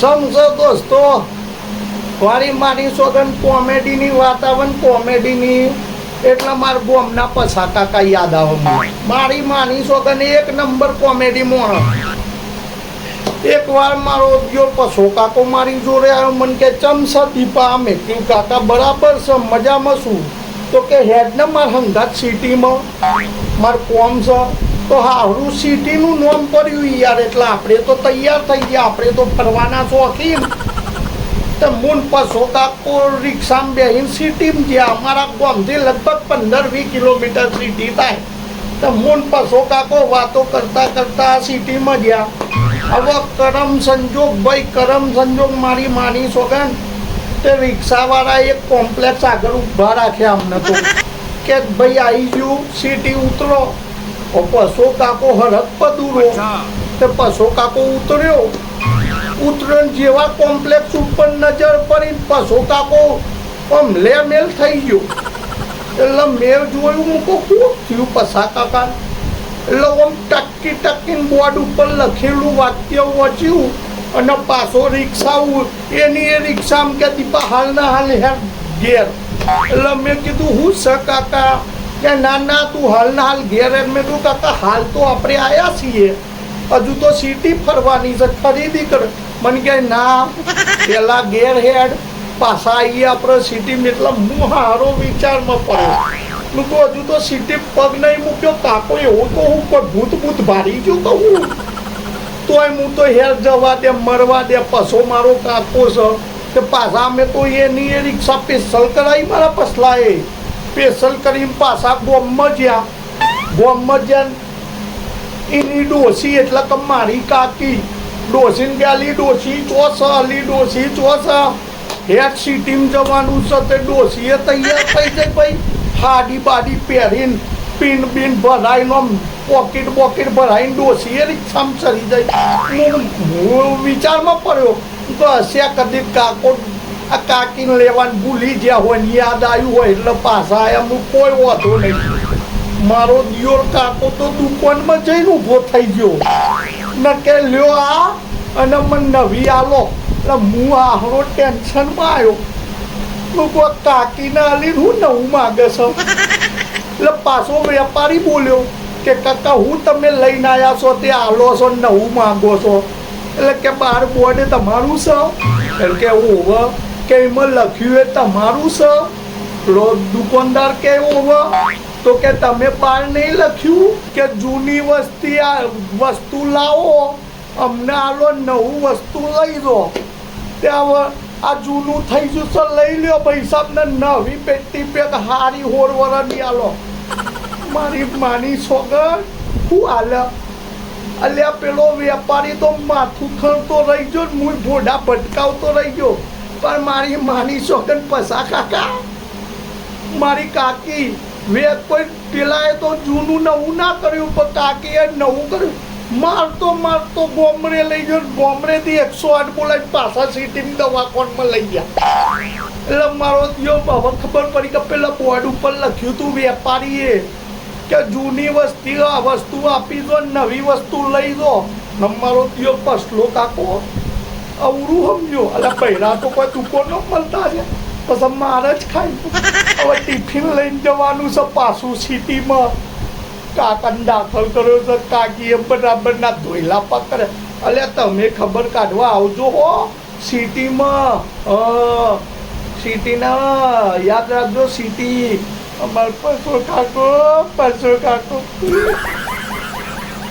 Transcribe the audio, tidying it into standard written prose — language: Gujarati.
સમજો દોસ્તો, વારી મારી સોગન કોમેડીની વાતાવરણ કોમેડીની એટલે મારા ગોમના પછા કાકા યાદ આવે. મારી માની સોગન એક નંબર કોમેડી મોણ. એકવાર મારો જો પછો કાકો મારી જોડે આવ્યો, મને કે ચમસા દીપા અમે કયું કાકા બરાબર છે મજામાં છું. તો કે હેડ ને માર હંગાત સિટીમાં માર કોમ છે. તો હારું સિટીનું નામ પડ્યું યાર, એટલે આપણે તો તૈયાર થઈ ગયા, આપણે તો ફરવાના શોખીન. તો મૂન પછો કાકો રિક્ષામાં બેસીને સિટીમાં ગયા. અમારા ગામથી લગભગ 15-20 કિલોમીટર સિટી થાય. તો મૂન પછો કાકો વાતો કરતા કરતા સિટીમાં ગયા. હવે કરમ સંજોગ ભાઈ, કરમ સંજોગ મારી માની સોગન તે રિક્ષાવાળા એક કોમ્પ્લેક્સ આગળ ઊભા રાખ્યા અમને. તો કે ભાઈ આવી ગયું સિટી ઉતરો. પશો કાકો હરક પદુરો. તે પશો કાકો ઉતર્યો. ઉતર્યો જેવા કોમ્પ્લેક્સ ઉપર નજર પડી પશો કાકો આમ મેલ થઈ ગયો. એટલે મેં જોયું મૂકો શું થયું પસા કાકા. એટલે આમ ટકી ટકીને બોર્ડ ઉપર લખેલું વાક્ય વાંચ્યું અને પાછો રિક્ષા એની એ રિક્ષામાં કે દીપા હાલના હાલ હેર ઘેર. એટલે મેં કીધું હું છે કાકા. કે ના ના તું હાલના હાલ ઘેર. મેં કીધું કાકા હાલ તો આપણે આવ્યા છીએ, હજુ તો સિટી ફરવાની છે, ખરીદી કર. મને કહે ના પેલા ઘેર હેડ પાછા આવીએ આપણે સિટીમાં. એટલે હું હારો વિચારમાં પડ્યો. હું તો હજુ તો સિટી પગ નહીં મૂક્યો કાકો. એવું તો હું ભૂત ભૂત ભારી ગયું તો હું તોય હું તો હેર જવા દે મરવા દે. પછો મારો કાકો છે કે પાછા અમે તો એની એ રિક્ષા સ્પેશલ કરાવી મારા પસલાએ. સ્પેશલ કરીને પાછા ગોમમાં જ્યાં એની ડોસી એટલે કે મારી કાકી ડોસીને ગયાલી ડોસી ચોસ અલી ડોસી ચોસ હેડ સિટીમાં જવાનું છે. તે ડોસીએ તૈયાર થઈ જાય ભાઈ, હાડી બાડી પહેરીને પીન બીન ભરાઈને આમ પોકેટ ભરાઈને ડોસીએ રિક્ષામાં ચડી જાય. હું વિચારમાં પડ્યો તો હશે કદી કાકો આ કાકીને લેવાનું ભૂલી ગયા હોય ને યાદ આવ્યું હોય એટલે પાછા એમનું કોઈ વાંધો નહીં. મારો દિયોર કાકો તો દુકાનમાં જઈને ઊભો થઈ ગયો ન કે લ્યો આ અને મને નવી આલો. એટલે હું આહરો ટેન્શનમાં આવ્યો. કોઈ કાકીને આલીને હું નવું માગે છે. એટલે પાછો વેપારી બોલ્યો કે કાકા હું તમે લઈને આવ્યા છો તે આલો છો નવું માગો છો. એટલે કે બાર બોર્ડે તમારું છે. એટલે કે ઓવર કે એમાં લખ્યું એ તમારું છે. દુકાનદાર કે ઓવર તો કે તમે બાર નહીં લખ્યું કે જૂની વસ્તુ લાવો અમને આલો નવું વસ્તુ લઈ દો. ત્યાં આ જૂનું થઈ ગયું છે લઈ લ્યો પૈસા ને નવી પેટી પેક હારી હોરવરની આલો. મારી માની સોગર હું આલે. અલ્યા પેલો વેપારી તો માથું ખણતો રહી ગયો, હું ભોડા ભટકાવતો રહી ગયો. પણ મારી માની સોગન પસા કાકા મારી કાકી કોઈ પેલાએ તો જૂનું નવું ના કર્યું પણ કાકીએ નવું કર્યું. મારતો ગોમરે લઈ ગયો. ગોમરેથી 108 બોલાવી પાછા સિટીમાં દવાખાનામાં લઈ ગયા. એટલે મારો દિયો હવે ખબર પડી કે પેલા બોર્ડ ઉપર લખ્યું હતું વેપારીએ કે જૂની વસ્તુ આપી દો નવી વસ્તુ લઈ દો. મારો દિયો પસલો કાકો અવરું સમજો. એટલે પહેલા તો કોઈ દુકાનો મળતા છે પછી મારે જ ખાઈ. હવે ટિફિન લઈને જવાનું છે પાછું સિટીમાં. કાકાને દાખલ કર્યો છે. કાકીએ બરાબર ના ધોઈલા પકડે. અલ્યા તમે ખબર કાઢવા આવજો હો સિટીમાં. સિટીના યાદ રાખજો સિટી. અમાર પશો કાકો